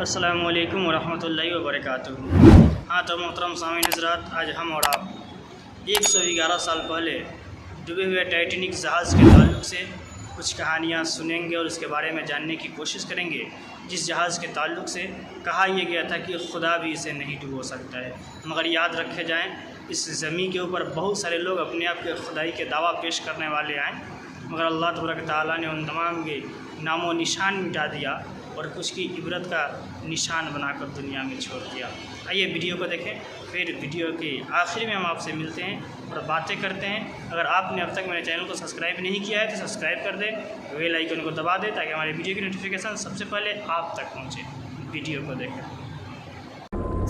अस्सलामुअलैकुम वरहमतुल्लाहि वबरकातुहू। हाँ तो मोहतरम सामीन हज़रात, आज हम और आप 111 साल पहले डूबे हुए टाइटैनिक जहाज़ के ताल्लुक़ से कुछ कहानियाँ सुनेंगे और उसके बारे में जानने की कोशिश करेंगे, जिस जहाज़ के ताल्लुक़ से कहा यह गया था कि खुदा भी इसे नहीं डुबो सकता है। मगर याद रखे जाएँ, इस ज़मीन के ऊपर बहुत सारे लोग अपने आप के खुदाई के दावा पेश करने वाले आए, मगर अल्लाह तबारक तआला ने उन तमाम के नामो निशान मिटा दिया और कुछ की इबरत का निशान बनाकर दुनिया में छोड़ दिया। आइए वीडियो को देखें, फिर वीडियो के आखिर में हम आपसे मिलते हैं और बातें करते हैं। अगर आपने अब तक मेरे चैनल को सब्सक्राइब नहीं किया है तो सब्सक्राइब कर दें, बेल आइकन को दबा दें ताकि हमारे वीडियो की नोटिफिकेशन सबसे पहले आप तक पहुँचे। वीडियो को देखें।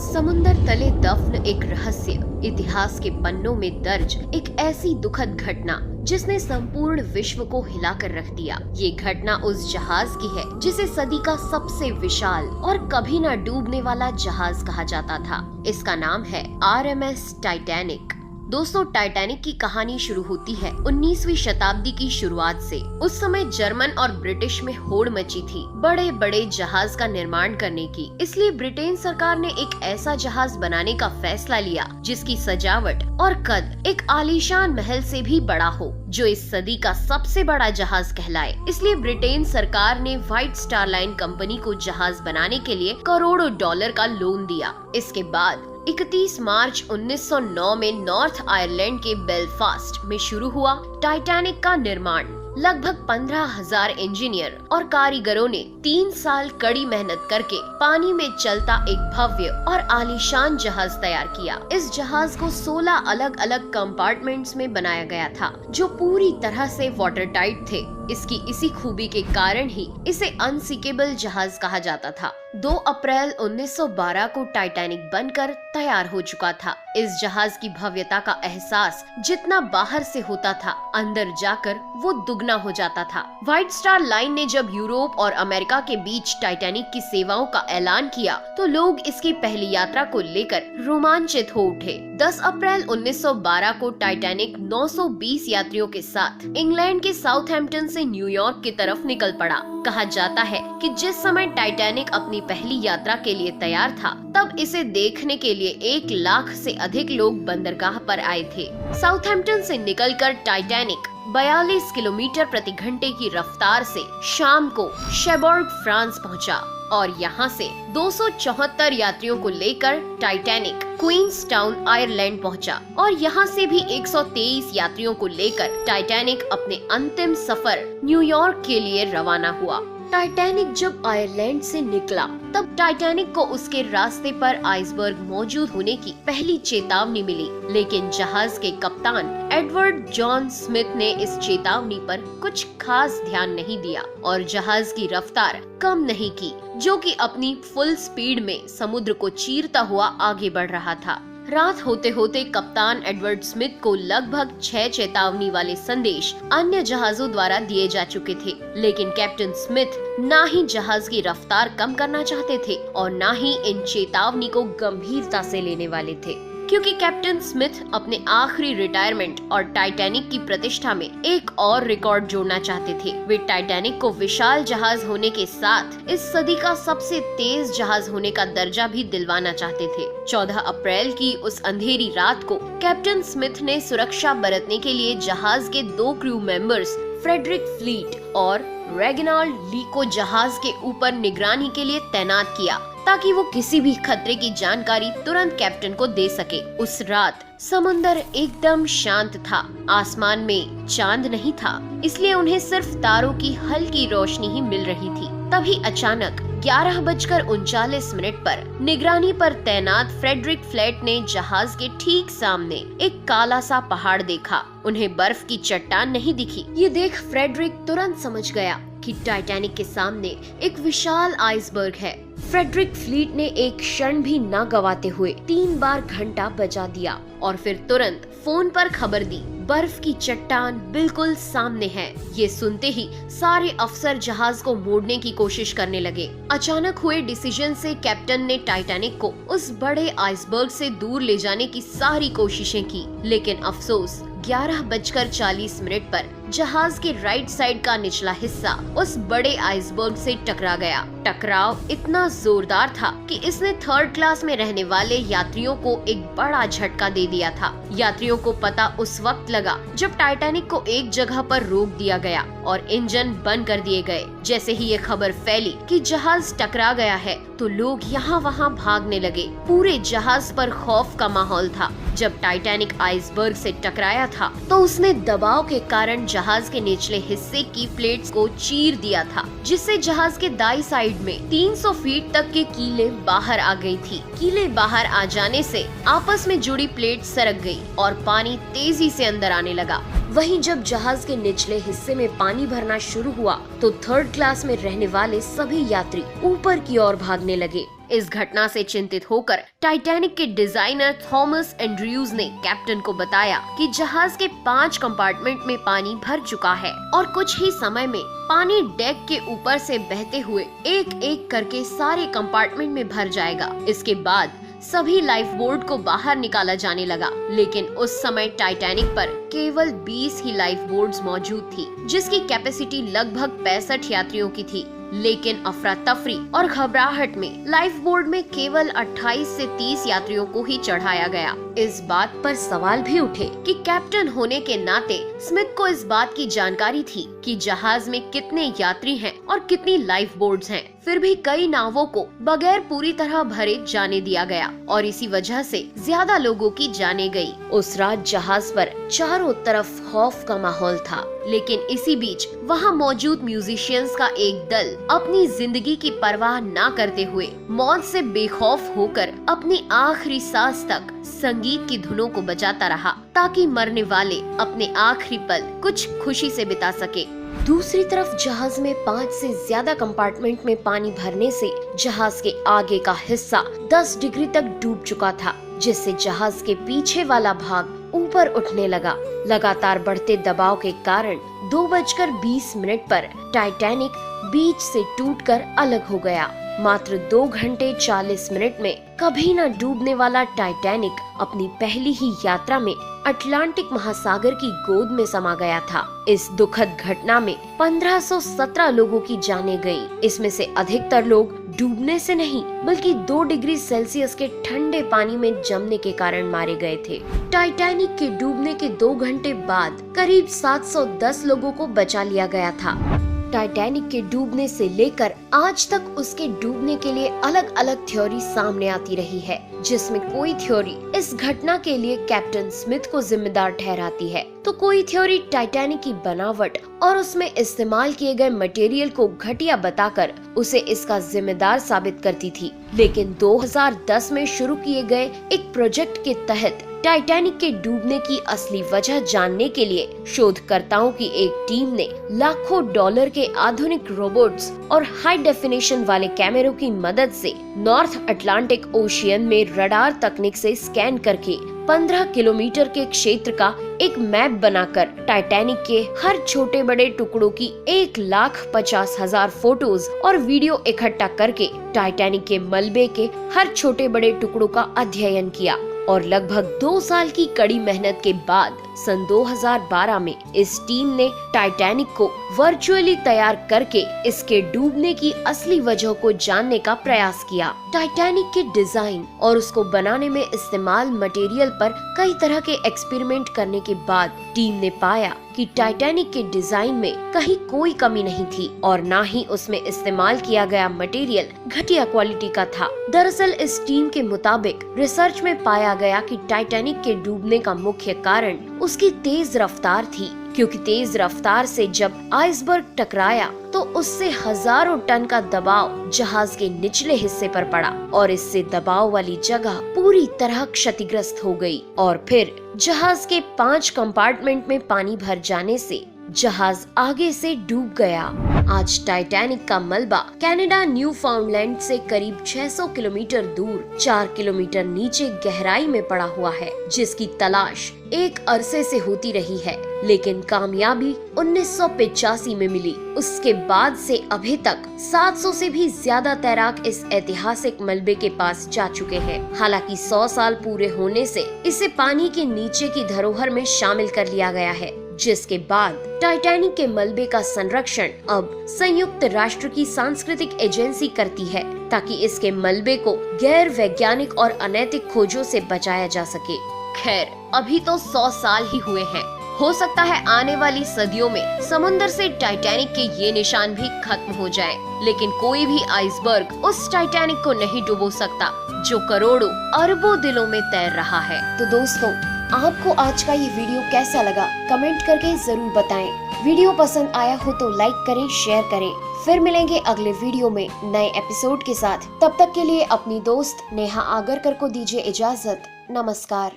समुंदर तले दफन एक रहस्य, इतिहास के पन्नों में दर्ज एक ऐसी दुखद घटना जिसने संपूर्ण विश्व को हिलाकर रख दिया। ये घटना उस जहाज की है जिसे सदी का सबसे विशाल और कभी न डूबने वाला जहाज कहा जाता था। इसका नाम है RMS टाइटैनिक। दोस्तों, टाइटैनिक की कहानी शुरू होती है 19वीं शताब्दी की शुरुआत से। उस समय जर्मन और ब्रिटिश में होड़ मची थी बड़े बड़े जहाज का निर्माण करने की। इसलिए ब्रिटेन सरकार ने एक ऐसा जहाज बनाने का फैसला लिया जिसकी सजावट और कद एक आलीशान महल से भी बड़ा हो, जो इस सदी का सबसे बड़ा जहाज कहलाए। इसलिए ब्रिटेन सरकार ने व्हाइट स्टार लाइन कंपनी को जहाज बनाने के लिए करोड़ों डॉलर का लोन दिया। इसके बाद 31 मार्च 1909 में नॉर्थ आयरलैंड के बेलफास्ट में शुरू हुआ टाइटैनिक का निर्माण। लगभग 15,000 इंजीनियर और कारीगरों ने 3 साल कड़ी मेहनत करके पानी में चलता एक भव्य और आलीशान जहाज तैयार किया। इस जहाज को 16 अलग अलग कंपार्टमेंट्स में बनाया गया था, जो पूरी तरह से वाटर टाइट थे। इसकी इसी खूबी के कारण ही इसे अनसिंकेबल जहाज कहा जाता था। 2 अप्रैल 1912 को टाइटैनिक बनकर तैयार हो चुका था। इस जहाज की भव्यता का एहसास जितना बाहर से होता था, अंदर जाकर वो दुगना हो जाता था। व्हाइट स्टार लाइन ने जब यूरोप और अमेरिका के बीच टाइटैनिक की सेवाओं का ऐलान किया तो लोग इसकी पहली यात्रा को लेकर रोमांचित हो उठे। 10 अप्रैल 1912 को टाइटैनिक 920 यात्रियों के साथ इंग्लैंड के साउथहैम्पटन से न्यूयॉर्क की तरफ निकल पड़ा। कहा जाता है कि जिस समय टाइटैनिक अपनी पहली यात्रा के लिए तैयार था, तब इसे देखने के लिए 1 लाख से अधिक लोग बंदरगाह पर आए थे। साउथहैम्पटन से निकलकर टाइटैनिक 42 किलोमीटर प्रति घंटे की रफ्तार से शाम को शेबोर्ग फ्रांस पहुंचा और यहां से 274 यात्रियों को लेकर टाइटैनिक क्वींसटाउन आयरलैंड पहुंचा और यहां से भी 123 यात्रियों को लेकर टाइटैनिक अपने अंतिम सफर न्यूयॉर्क के लिए रवाना हुआ। टाइटैनिक जब आयरलैंड से निकला तब टाइटैनिक को उसके रास्ते पर आइसबर्ग मौजूद होने की पहली चेतावनी मिली, लेकिन जहाज के कप्तान एडवर्ड जॉन स्मिथ ने इस चेतावनी पर कुछ खास ध्यान नहीं दिया और जहाज की रफ्तार कम नहीं की, जो कि अपनी फुल स्पीड में समुद्र को चीरता हुआ आगे बढ़ रहा था। रात होते होते कप्तान एडवर्ड स्मिथ को लगभग 6 चेतावनी वाले संदेश अन्य जहाजों द्वारा दिए जा चुके थे, लेकिन कैप्टन स्मिथ ना ही जहाज की रफ्तार कम करना चाहते थे और ना ही इन चेतावनी को गंभीरता से लेने वाले थे, क्योंकि कैप्टन स्मिथ अपने आखिरी रिटायरमेंट और टाइटैनिक की प्रतिष्ठा में एक और रिकॉर्ड जोड़ना चाहते थे। वे टाइटैनिक को विशाल जहाज होने के साथ इस सदी का सबसे तेज जहाज होने का दर्जा भी दिलवाना चाहते थे। 14 अप्रैल की उस अंधेरी रात को कैप्टन स्मिथ ने सुरक्षा बरतने के लिए जहाज के 2 क्रू मेंबर्स फ्रेडरिक फ्लीट और रेगिनाल्ड ली को जहाज के ऊपर निगरानी के लिए तैनात किया, ताकि वो किसी भी खतरे की जानकारी तुरंत कैप्टन को दे सके। उस रात समुंदर एकदम शांत था, आसमान में चांद नहीं था, इसलिए उन्हें सिर्फ तारों की हल्की रोशनी ही मिल रही थी। तभी अचानक 11:39 पर निगरानी पर तैनात फ्रेडरिक फ्लैट ने जहाज के ठीक सामने एक काला सा पहाड़ देखा। उन्हें बर्फ की चट्टान नहीं दिखी। ये देख फ्रेडरिक तुरंत समझ गया कि टाइटैनिक के सामने एक विशाल आइसबर्ग है। फ्रेडरिक फ्लीट ने एक क्षण भी न गवाते हुए 3 बार घंटा बजा दिया और फिर तुरंत फोन पर खबर दी, बर्फ की चट्टान बिल्कुल सामने है। ये सुनते ही सारे अफसर जहाज को मोड़ने की कोशिश करने लगे। अचानक हुए डिसीजन से कैप्टन ने टाइटैनिक को उस बड़े आइसबर्ग से दूर ले जाने की सारी कोशिशें की, लेकिन अफसोस 11:40 पर जहाज के राइट साइड का निचला हिस्सा उस बड़े आइसबर्ग से टकरा गया। टकराव इतना जोरदार था कि इसने थर्ड क्लास में रहने वाले यात्रियों को एक बड़ा झटका दे दिया था। यात्रियों को पता उस वक्त लगा जब टाइटैनिक को एक जगह पर रोक दिया गया और इंजन बंद कर दिए गए। जैसे ही ये खबर फैली कि जहाज टकरा गया है तो लोग यहाँ वहाँ भागने लगे। पूरे जहाज पर खौफ का माहौल था। जब टाइटैनिक आइसबर्ग से टकराया था तो उसने दबाव के कारण जहाज के निचले हिस्से की प्लेट्स को चीर दिया था, जिससे जहाज के दाई साइड में 300 फीट तक के कीलें बाहर आ गई थी। कीलें बाहर आ जाने से आपस में जुड़ी प्लेट सरक गई और पानी तेजी से अंदर आने लगा। वहीं जब जहाज के निचले हिस्से में पानी भरना शुरू हुआ तो थर्ड क्लास में रहने वाले सभी यात्री ऊपर की ओर भागने लगे। इस घटना से चिंतित होकर टाइटैनिक के डिजाइनर थॉमस एंड्रयूज ने कैप्टन को बताया कि जहाज के 5 कंपार्टमेंट में पानी भर चुका है और कुछ ही समय में पानी डेक के ऊपर से बहते हुए एक एक करके सारे कंपार्टमेंट में भर जाएगा। इसके बाद सभी लाइफ बोट को बाहर निकाला जाने लगा, लेकिन उस समय टाइटैनिक पर केवल 20 ही लाइफ बोट्स मौजूद थी, जिसकी कैपेसिटी लगभग 65 यात्रियों की थी। लेकिन अफरा तफरी और घबराहट में लाइफ बोट में केवल 28 से 30 यात्रियों को ही चढ़ाया गया। इस बात पर सवाल भी उठे कि कैप्टन होने के नाते स्मिथ को इस बात की जानकारी थी कि जहाज में कितने यात्री हैं और कितनी लाइफ बोट्स हैं। फिर भी कई नावों को बगैर पूरी तरह भरे जाने दिया गया और इसी वजह से ज्यादा लोगों की जाने गई। उस रात जहाज पर चारों तरफ खौफ का माहौल था, लेकिन इसी बीच वहाँ मौजूद म्यूजिशियंस का एक दल अपनी जिंदगी की परवाह न करते हुए मौत से बेखौफ होकर अपनी आखिरी सांस तक संगीत की धुनों को बजाता रहा, ताकि मरने वाले अपने आखिरी पल कुछ खुशी से बिता सके। दूसरी तरफ जहाज में 5 से ज्यादा कंपार्टमेंट में पानी भरने से जहाज के आगे का हिस्सा 10 डिग्री तक डूब चुका था, जिससे जहाज के पीछे वाला भाग ऊपर उठने लगा। लगातार बढ़ते दबाव के कारण 2:20 पर टाइटैनिक बीच से टूटकर अलग हो गया। मात्र 2 घंटे 40 मिनट में कभी न डूबने वाला टाइटैनिक अपनी पहली ही यात्रा में अटलांटिक महासागर की गोद में समा गया था। इस दुखद घटना में 1517 लोगों की जानें गई। इसमें से अधिकतर लोग डूबने से नहीं बल्कि 2 डिग्री सेल्सियस के ठंडे पानी में जमने के कारण मारे गए थे। टाइटैनिक के डूबने के 2 घंटे बाद करीब 710 लोगों को बचा लिया गया था। टाइटैनिक के डूबने से लेकर आज तक उसके डूबने के लिए अलग अलग थ्योरी सामने आती रही है, जिसमें कोई थ्योरी इस घटना के लिए कैप्टन स्मिथ को जिम्मेदार ठहराती है, तो कोई थ्योरी टाइटैनिक की बनावट और उसमें इस्तेमाल किए गए मटेरियल को घटिया बताकर उसे इसका जिम्मेदार साबित करती थी। लेकिन 2010 में शुरू किए गए एक प्रोजेक्ट के तहत टाइटैनिक के डूबने की असली वजह जानने के लिए शोधकर्ताओं की एक टीम ने लाखों डॉलर के आधुनिक रोबोट्स और हाई डेफिनेशन वाले कैमरों की मदद से नॉर्थ अटलांटिक ओशियन में रडार तकनीक से स्कैन करके 15 किलोमीटर के क्षेत्र का एक मैप बनाकर टाइटैनिक के हर छोटे बड़े टुकड़ों की 1,50,000 फोटोज और वीडियो इकट्ठा करके टाइटैनिक के मलबे के हर छोटे बड़े टुकड़ों का अध्ययन किया। और लगभग 2 साल की कड़ी मेहनत के बाद सन 2012 में इस टीम ने टाइटैनिक को वर्चुअली तैयार करके इसके डूबने की असली वजह को जानने का प्रयास किया। टाइटैनिक के डिजाइन और उसको बनाने में इस्तेमाल मटेरियल पर कई तरह के एक्सपेरिमेंट करने के बाद टीम ने पाया कि टाइटैनिक के डिजाइन में कहीं कोई कमी नहीं थी और ना ही उसमें इस्तेमाल किया गया मटेरियल घटिया क्वालिटी का था। दरअसल इस टीम के मुताबिक रिसर्च में पाया गया कि टाइटैनिक के डूबने का मुख्य कारण उसकी तेज रफ्तार थी, क्योंकि तेज रफ्तार से जब आइसबर्ग टकराया तो उससे हजारों टन का दबाव जहाज के निचले हिस्से पर पड़ा और इससे दबाव वाली जगह पूरी तरह क्षतिग्रस्त हो गई और फिर जहाज के 5 कंपार्टमेंट में पानी भर जाने से जहाज आगे से डूब गया। आज टाइटैनिक का मलबा कनाडा न्यूफाउंडलैंड से करीब 600 किलोमीटर दूर 4 किलोमीटर नीचे गहराई में पड़ा हुआ है, जिसकी तलाश एक अरसे से होती रही है, लेकिन कामयाबी 1985 में मिली। उसके बाद से अभी तक 700 से भी ज्यादा तैराक इस ऐतिहासिक मलबे के पास जा चुके हैं। हालांकि 100 साल पूरे होने से इसे पानी के नीचे की धरोहर में शामिल कर लिया गया है। जिसके बाद टाइटैनिक के मलबे का संरक्षण अब संयुक्त राष्ट्र की सांस्कृतिक एजेंसी करती है, ताकि इसके मलबे को गैर वैज्ञानिक और अनैतिक खोजों से बचाया जा सके। खैर, अभी तो 100 साल ही हुए हैं। हो सकता है आने वाली सदियों में समुद्र से टाइटैनिक के ये निशान भी खत्म हो जाए, लेकिन कोई भी आइसबर्ग उस टाइटैनिक को नहीं डुबो सकता जो करोड़ों अरबों दिलों में तैर रहा है। तो दोस्तों, आपको आज का ये वीडियो कैसा लगा कमेंट करके जरूर बताएं। वीडियो पसंद आया हो तो लाइक करें, शेयर करें। फिर मिलेंगे अगले वीडियो में नए एपिसोड के साथ। तब तक के लिए अपनी दोस्त नेहा आगरकर को दीजिए इजाजत। नमस्कार।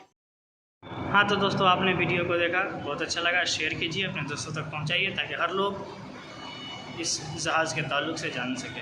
हाँ तो दोस्तों, आपने वीडियो को देखा, बहुत अच्छा लगा। शेयर कीजिए, अपने दोस्तों तक पहुँचाइए ताकि हर लोग इस जहाज़ के ताल्लुक से जान सके।